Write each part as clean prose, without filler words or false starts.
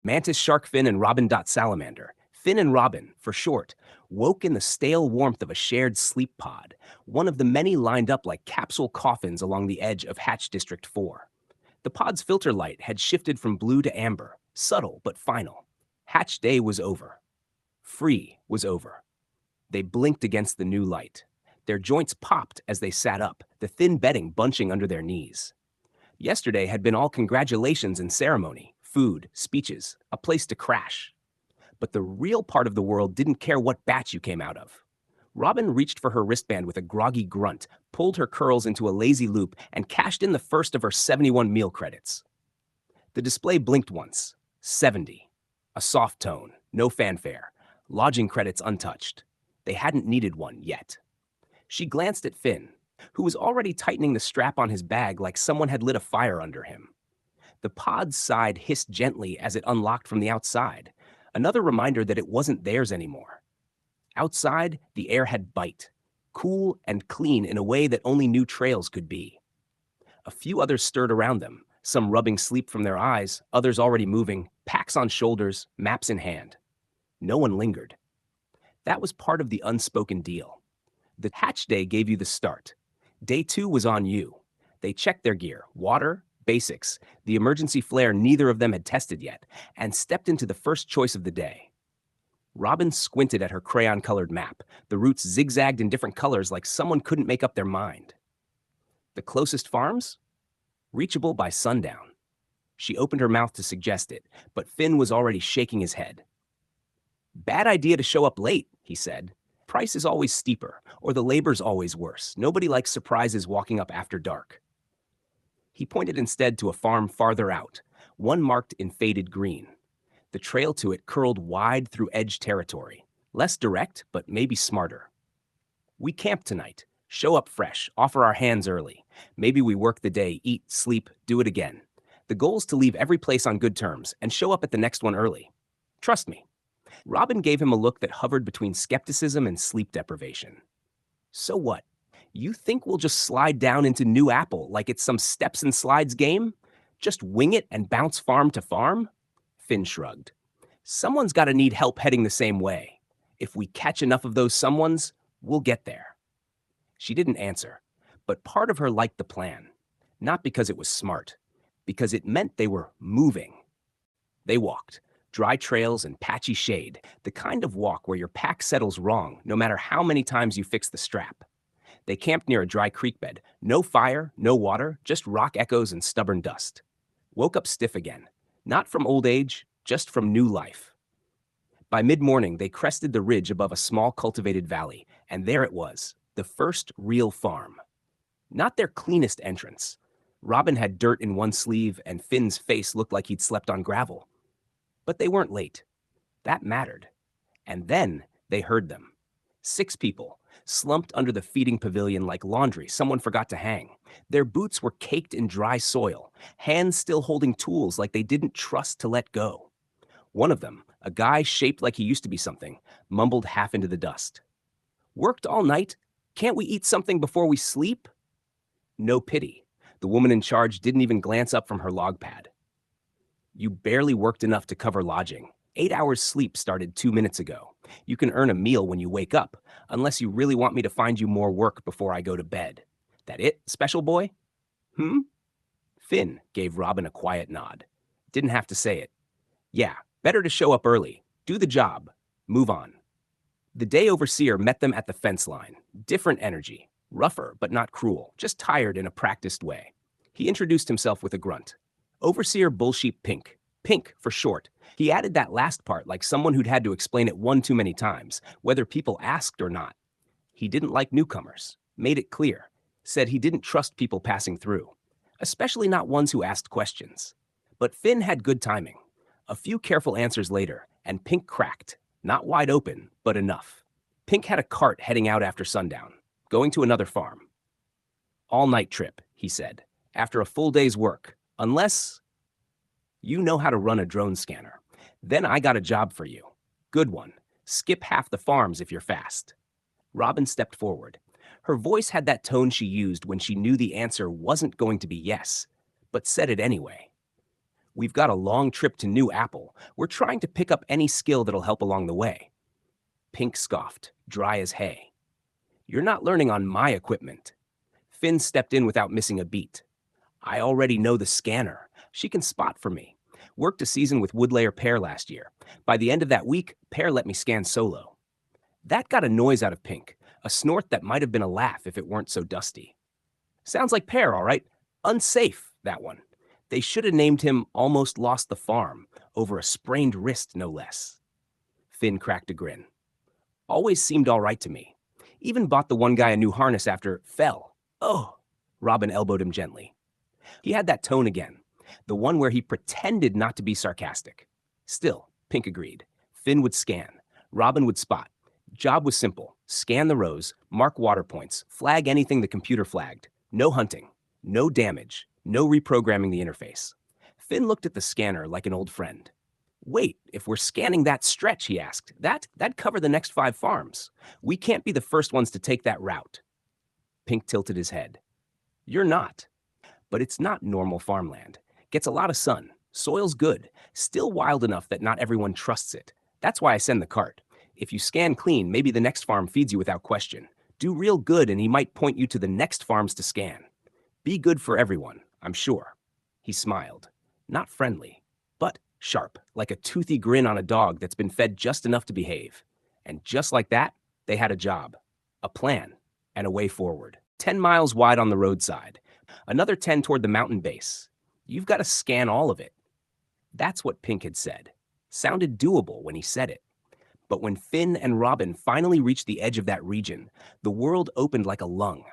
Mantis, shark fin, and Robin. Salamander, Finn and Robin, for short, woke in the stale warmth of a shared sleep pod, one of the many lined up like capsule coffins along the edge of Hatch District 4. The pod's filter light had shifted from blue to amber, subtle but final. Hatch day was over. Free was over. They blinked against the new light. Their joints popped as they sat up, the thin bedding bunching under their knees. Yesterday had been all congratulations and ceremony, food, speeches, a place to crash. But the real part of the world didn't care what batch you came out of. Robin reached for her wristband with a groggy grunt, pulled her curls into a lazy loop, and cashed in the first of her 71 meal credits. The display blinked once. 70. A soft tone, no fanfare, lodging credits untouched. They hadn't needed one yet. She glanced at Finn, who was already tightening the strap on his bag like someone had lit a fire under him. The pod's side hissed gently as it unlocked from the outside, another reminder that it wasn't theirs anymore. Outside, the air had bite, cool and clean in a way that only new trails could be. A few others stirred around them, some rubbing sleep from their eyes, others already moving, packs on shoulders, maps in hand. No one lingered. That was part of the unspoken deal. The hatch day gave you the start. Day 2 was on you. They checked their gear, water, basics, the emergency flare neither of them had tested yet, and stepped into the first choice of the day. Robin squinted at her crayon-colored map. The routes zigzagged in different colors like someone couldn't make up their mind. The closest farms? Reachable by sundown. She opened her mouth to suggest it, but Finn was already shaking his head. Bad idea to show up late, he said. Price is always steeper, or the labor's always worse. Nobody likes surprises walking up after dark. He pointed instead to a farm farther out, one marked in faded green. The trail to it curled wide through edge territory, less direct, but maybe smarter. We camp tonight, show up fresh, offer our hands early. Maybe we work the day, eat, sleep, do it again. The goal's to leave every place on good terms and show up at the next one early. Trust me. Robin gave him a look that hovered between skepticism and sleep deprivation. So what? You think we'll just slide down into New Apple like it's some steps and slides game? Just wing it and bounce farm to farm? Finn shrugged. Someone's got to need help heading the same way. If we catch enough of those someones, we'll get there. She didn't answer, but part of her liked the plan. Not because it was smart, because it meant they were moving. They walked. Dry trails and patchy shade, the kind of walk where your pack settles wrong no matter how many times you fix the strap. They camped near a dry creek bed. No fire, no water, just rock echoes and stubborn dust. Woke up stiff again. Not from old age, just from new life. By mid-morning, they crested the ridge above a small cultivated valley, and there it was, the first real farm. Not their cleanest entrance. Robin had dirt in one sleeve, and Finn's face looked like he'd slept on gravel. But they weren't late. That mattered. And then they heard them. 6 people, slumped under the feeding pavilion like laundry someone forgot to hang. Their boots were caked in dry soil, hands still holding tools like they didn't trust to let go. One of them, a guy shaped like he used to be something, mumbled half into the dust. Worked all night? Can't we eat something before we sleep? No pity. The woman in charge didn't even glance up from her log pad. You barely worked enough to cover lodging. 8 hours sleep started 2 minutes ago. You can earn a meal when you wake up, unless you really want me to find you more work before I go to bed. That it, special boy? Finn gave Robin a quiet nod. Didn't have to say it. Yeah, better to show up early. Do the job. Move on. The day overseer met them at the fence line. Different energy. Rougher, but not cruel. Just tired in a practiced way. He introduced himself with a grunt. Overseer Bullsheep Pink. Pink for short. He added that last part like someone who'd had to explain it one too many times, whether people asked or not. He didn't like newcomers. Made it clear. Said he didn't trust people passing through. Especially not ones who asked questions. But Finn had good timing. A few careful answers later, and Pink cracked. Not wide open, but enough. Pink had a cart heading out after sundown, going to another farm. All-night trip, he said, after a full day's work. Unless you know how to run a drone scanner. Then I got a job for you. Good one. Skip half the farms if you're fast. Robin stepped forward. Her voice had that tone she used when she knew the answer wasn't going to be yes, but said it anyway. We've got a long trip to New Apple. We're trying to pick up any skill that'll help along the way. Pink scoffed, dry as hay. You're not learning on my equipment. Finn stepped in without missing a beat. I already know the scanner. She can spot for me. Worked a season with Woodlayer Pear last year. By the end of that week, Pear let me scan solo. That got a noise out of Pink, a snort that might have been a laugh if it weren't so dusty. Sounds like Pear, all right. Unsafe, that one. They should have named him Almost Lost the Farm, over a sprained wrist, no less. Finn cracked a grin. Always seemed all right to me. Even bought the one guy a new harness after fell. Oh, Robin elbowed him gently. He had that tone again, the one where he pretended not to be sarcastic. Still, Pink agreed. Finn would scan. Robin would spot. Job was simple. Scan the rows, mark water points, flag anything the computer flagged. No hunting, no damage, no reprogramming the interface. Finn looked at the scanner like an old friend. Wait, if we're scanning that stretch, he asked, that'd cover the next 5 farms. We can't be the first ones to take that route. Pink tilted his head. You're not. But it's not normal farmland. Gets a lot of sun. Soil's good. Still wild enough that not everyone trusts it. That's why I send the cart. If you scan clean, maybe the next farm feeds you without question. Do real good and he might point you to the next farms to scan. Be good for everyone, I'm sure. He smiled. Not friendly, but sharp, like a toothy grin on a dog that's been fed just enough to behave. And just like that, they had a job, a plan, and a way forward. 10 miles wide on the roadside. Another 10 toward the mountain base. You've got to scan all of it. That's what Pink had said. Sounded doable when he said it. But when Finn and Robin finally reached the edge of that region, the world opened like a lung.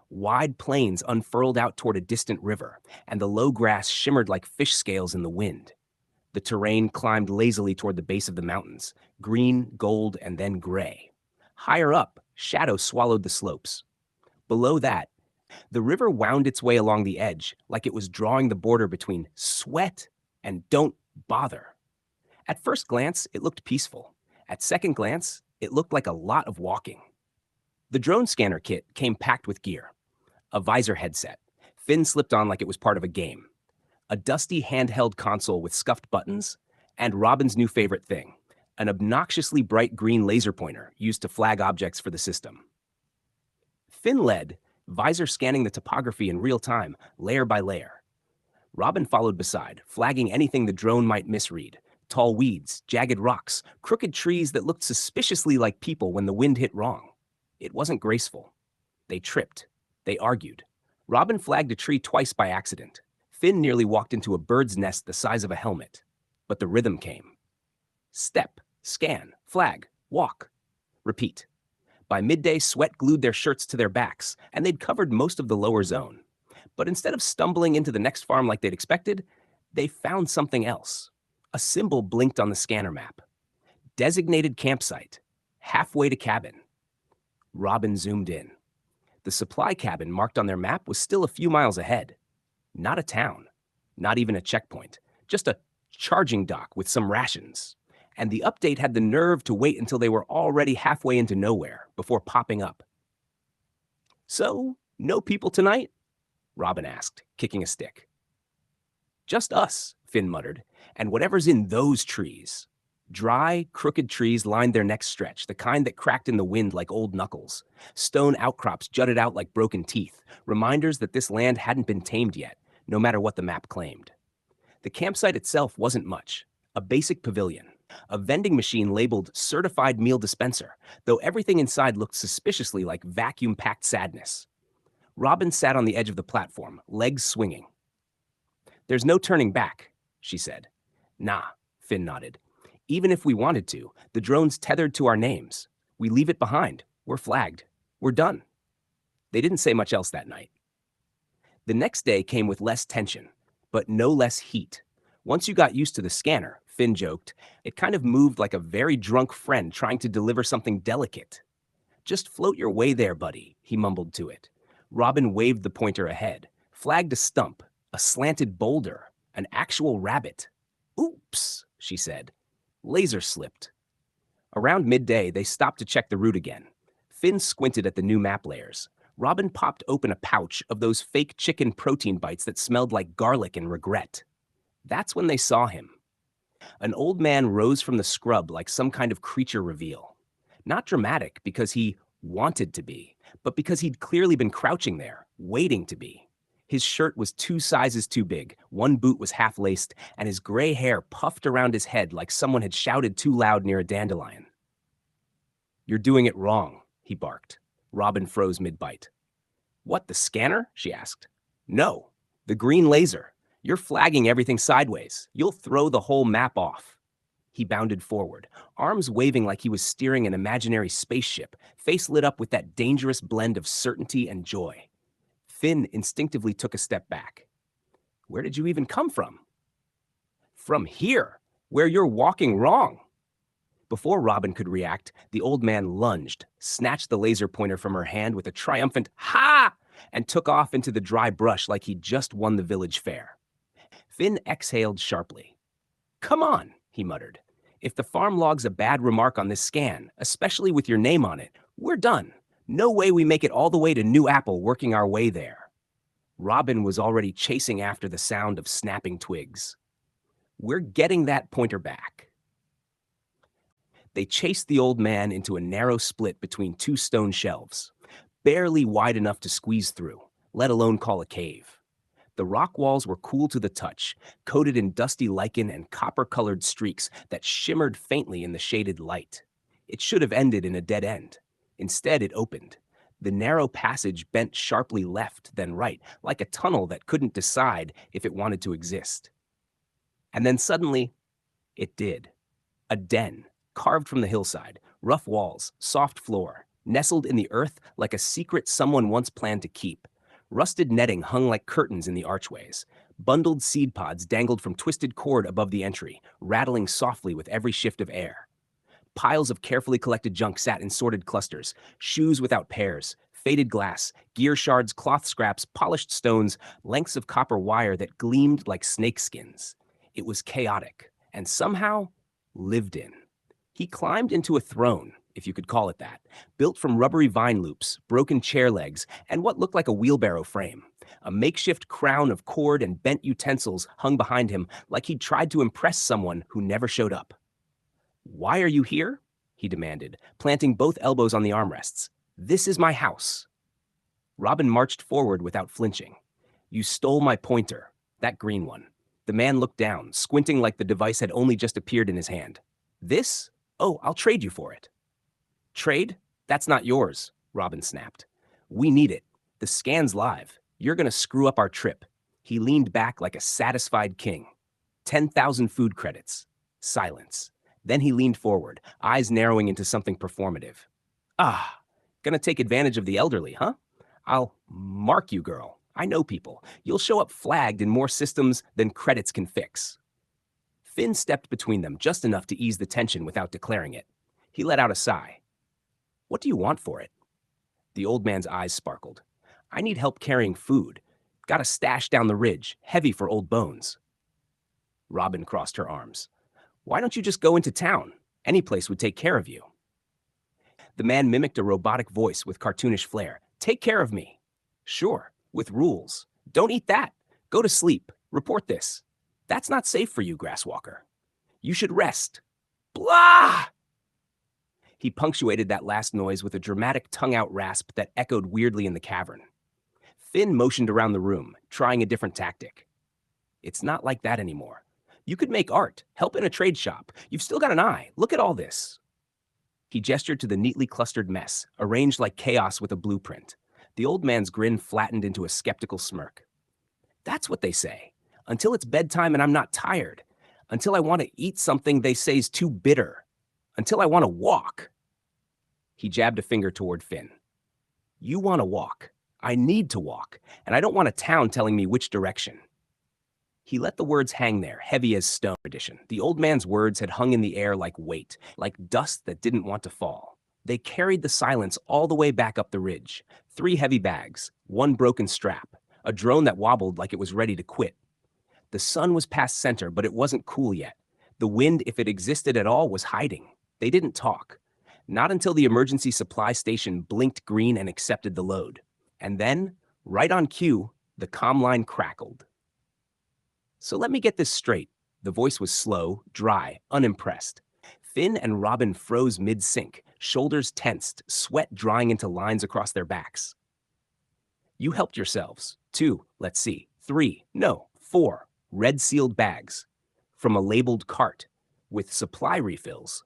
Wide plains unfurled out toward a distant river, and the low grass shimmered like fish scales in the wind. The terrain climbed lazily toward the base of the mountains, green, gold, and then gray. Higher up, shadow swallowed the slopes. Below that, the river wound its way along the edge like it was drawing the border between sweat and don't bother. At first glance, it looked peaceful. At second glance, it looked like a lot of walking. The drone scanner kit came packed with gear. A visor headset. Finn slipped on like it was part of a game. A dusty handheld console with scuffed buttons, and Robin's new favorite thing, an obnoxiously bright green laser pointer used to flag objects for the system. Finn led, visor scanning the topography in real time, layer by layer. Robin followed beside, flagging anything the drone might misread. Tall weeds, jagged rocks, crooked trees that looked suspiciously like people when the wind hit wrong. It wasn't graceful. They tripped. They argued. Robin flagged a tree twice by accident. Finn nearly walked into a bird's nest the size of a helmet. But the rhythm came. Step, scan, flag, walk. Repeat. By midday, sweat glued their shirts to their backs, and they'd covered most of the lower zone. But instead of stumbling into the next farm like they'd expected, they found something else. A symbol blinked on the scanner map. Designated campsite. Halfway to cabin. Robin zoomed in. The supply cabin marked on their map was still a few miles ahead. Not a town. Not even a checkpoint. Just a charging dock with some rations. And the update had the nerve to wait until they were already halfway into nowhere before popping up. So, no people tonight? Robin asked, kicking a stick. Just us, Finn muttered, and whatever's in those trees. Dry, crooked trees lined their next stretch, the kind that cracked in the wind like old knuckles. Stone outcrops jutted out like broken teeth, reminders that this land hadn't been tamed yet, no matter what the map claimed. The campsite itself wasn't much. A basic pavilion. A vending machine labeled Certified Meal Dispenser, though everything inside looked suspiciously like vacuum-packed sadness. Robin sat on the edge of the platform, legs swinging. There's no turning back, she said. Nah, Finn nodded. Even if we wanted to, the drone's tethered to our names. We leave it behind. We're flagged. We're done. They didn't say much else that night. The next day came with less tension, but no less heat. Once you got used to the scanner, Finn joked, it kind of moved like a very drunk friend trying to deliver something delicate. Just float your way there, buddy, he mumbled to it. Robin waved the pointer ahead, flagged a stump, a slanted boulder, an actual rabbit. Oops, she said. Laser slipped. Around midday, they stopped to check the route again. Finn squinted at the new map layers. Robin popped open a pouch of those fake chicken protein bites that smelled like garlic and regret. That's when they saw him. An old man rose from the scrub like some kind of creature reveal. Not dramatic because he wanted to be, but because he'd clearly been crouching there, waiting to be. His shirt was 2 sizes too big, one boot was half-laced, and his gray hair puffed around his head like someone had shouted too loud near a dandelion. "You're doing it wrong," he barked. Robin froze mid-bite. "What, the scanner?" she asked. "No, the green laser. You're flagging everything sideways. You'll throw the whole map off." He bounded forward, arms waving like he was steering an imaginary spaceship, face lit up with that dangerous blend of certainty and joy. Finn instinctively took a step back. "Where did you even come from?" "From here, where you're walking wrong." Before Robin could react, the old man lunged, snatched the laser pointer from her hand with a triumphant "Ha!" and took off into the dry brush like he'd just won the village fair. Finn exhaled sharply. "Come on," he muttered. "If the farm logs a bad remark on this scan, especially with your name on it, we're done. No way we make it all the way to New Apple working our way there." Robin was already chasing after the sound of snapping twigs. "We're getting that pointer back." They chased the old man into a narrow split between 2 stone shelves, barely wide enough to squeeze through, let alone call a cave. The rock walls were cool to the touch, coated in dusty lichen and copper-colored streaks that shimmered faintly in the shaded light. It should have ended in a dead end. Instead, it opened. The narrow passage bent sharply left, then right, like a tunnel that couldn't decide if it wanted to exist. And then suddenly, it did. A den, carved from the hillside, rough walls, soft floor, nestled in the earth like a secret someone once planned to keep. Rusted netting hung like curtains in the archways. Bundled seed pods dangled from twisted cord above the entry, rattling softly with every shift of air. Piles of carefully collected junk sat in sorted clusters, shoes without pairs, faded glass, gear shards, cloth scraps, polished stones, lengths of copper wire that gleamed like snakeskins. It was chaotic, and somehow lived in. He climbed into a throne, if you could call it that, built from rubbery vine loops, broken chair legs, and what looked like a wheelbarrow frame. A makeshift crown of cord and bent utensils hung behind him like he'd tried to impress someone who never showed up. "Why are you here?" he demanded, planting both elbows on the armrests. "This is my house." Robin marched forward without flinching. "You stole my pointer, that green one." The man looked down, squinting like the device had only just appeared in his hand. "This? Oh, I'll trade you for it." "Trade? That's not yours," Robin snapped. "We need it. The scan's live. You're gonna screw up our trip." He leaned back like a satisfied king. 10,000 food credits. Silence. Then he leaned forward, eyes narrowing into something performative. "Ah, gonna take advantage of the elderly, huh? I'll mark you, girl. I know people. You'll show up flagged in more systems than credits can fix." Finn stepped between them just enough to ease the tension without declaring it. He let out a sigh. "What do you want for it?" The old man's eyes sparkled. "I need help carrying food. Got a stash down the ridge, heavy for old bones." Robin crossed her arms. "Why don't you just go into town? Any place would take care of you." The man mimicked a robotic voice with cartoonish flair. "Take care of me." "Sure, with rules. Don't eat that. Go to sleep. Report this. That's not safe for you, Grasswalker. You should rest. Blah!" He punctuated that last noise with a dramatic tongue-out rasp that echoed weirdly in the cavern. Finn motioned around the room, trying a different tactic. "It's not like that anymore. You could make art, help in a trade shop. You've still got an eye. Look at all this." He gestured to the neatly clustered mess, arranged like chaos with a blueprint. The old man's grin flattened into a skeptical smirk. "That's what they say. Until it's bedtime and I'm not tired. Until I want to eat something they say's too bitter. Until I want to walk." He jabbed a finger toward Finn. "You want to walk. I need to walk. And I don't want a town telling me which direction." He let the words hang there, heavy as stone. The old man's words had hung in the air like weight, like dust that didn't want to fall. They carried the silence all the way back up the ridge. 3 heavy bags, 1 broken strap, a drone that wobbled like it was ready to quit. The sun was past center, but it wasn't cool yet. The wind, if it existed at all, was hiding. They didn't talk. Not until the emergency supply station blinked green and accepted the load. And then, right on cue, the comm line crackled. So let me get this straight. The voice was slow, dry, unimpressed. Finn and Robin froze mid-sync, shoulders tensed, sweat drying into lines across their backs. You helped yourselves. 2, let's see, 3, no, 4 red-sealed bags from a labeled cart with supply refills.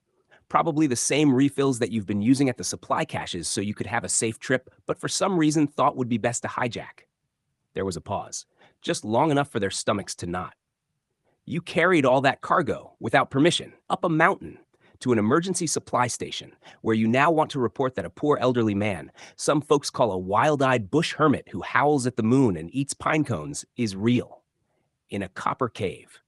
Probably the same refills that you've been using at the supply caches so you could have a safe trip, but for some reason thought would be best to hijack. There was a pause, just long enough for their stomachs to knot. You carried all that cargo, without permission, up a mountain to an emergency supply station, where you now want to report that a poor elderly man, some folks call a wild-eyed bush hermit who howls at the moon and eats pine cones, is real. In a copper cave.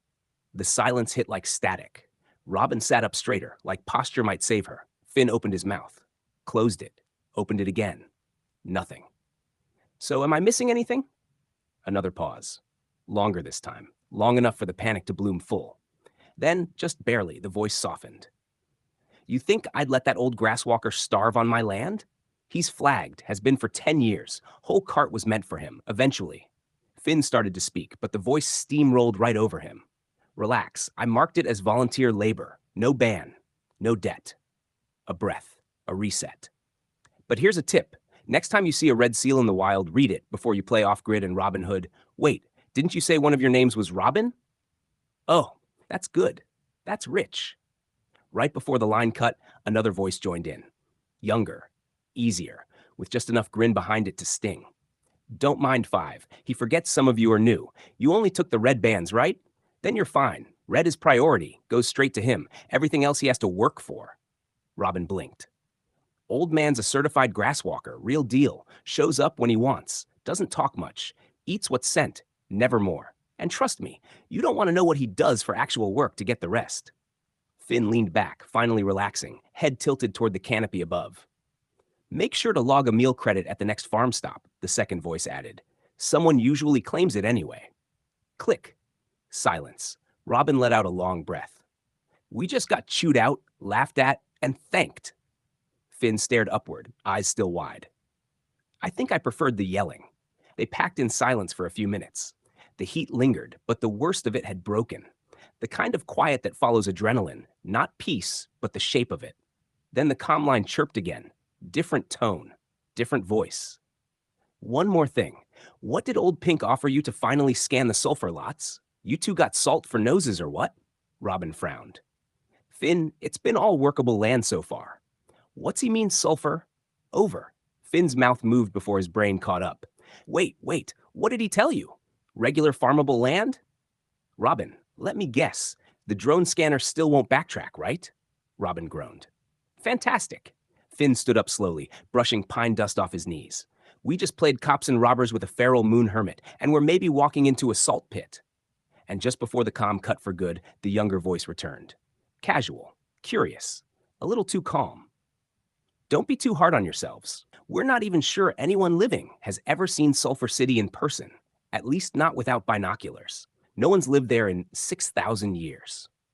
The silence hit like static. Robin sat up straighter, like posture might save her. Finn opened his mouth, closed it, opened it again. Nothing. So am I missing anything? Another pause. Longer this time. Long enough for the panic to bloom full. Then, just barely, the voice softened. You think I'd let that old grasswalker starve on my land? He's flagged, has been for 10 years. Whole cart was meant for him, eventually. Finn started to speak, but the voice steamrolled right over him. Relax, I marked it as volunteer labor. No ban, no debt. A breath, a reset. But here's a tip. Next time you see a red seal in the wild, read it before you play off-grid and Robin Hood. Wait, didn't you say one of your names was Robin? Oh, that's good. That's rich. Right before the line cut, another voice joined in. Younger, easier, with just enough grin behind it to sting. Don't mind 5. He forgets some of you are new. You only took the red bands, right? Then you're fine. Red is priority, goes straight to him. Everything else he has to work for. Robin blinked. Old man's a certified grasswalker, real deal. Shows up when he wants. Doesn't talk much. Eats what's sent, never more. And trust me, you don't want to know what he does for actual work to get the rest. Finn leaned back, finally relaxing, head tilted toward the canopy above. Make sure to log a meal credit at the next farm stop, the second voice added. Someone usually claims it anyway. Click. Silence. Robin let out a long breath. We just got chewed out, laughed at, and thanked. Finn stared upward, eyes still wide. I think I preferred the yelling. They packed in silence for a few minutes. The heat lingered, but the worst of it had broken. The kind of quiet that follows adrenaline, not peace, but the shape of it. Then the comm line chirped again. Different tone, different voice. One more thing. What did Old Pink offer you to finally scan the sulfur lots? You two got salt for noses or what? Robin frowned. Finn, it's been all workable land so far. What's he mean sulfur? Over. Finn's mouth moved before his brain caught up. Wait, what did he tell you? Regular farmable land? Robin, let me guess. The drone scanner still won't backtrack, right? Robin groaned. Fantastic. Finn stood up slowly, brushing pine dust off his knees. We just played cops and robbers with a feral moon hermit, and we're maybe walking into a salt pit. And just before the comm cut for good, the younger voice returned. Casual, curious, a little too calm. Don't be too hard on yourselves. We're not even sure anyone living has ever seen Sulphur City in person, at least not without binoculars. No one's lived there in 6,000 years.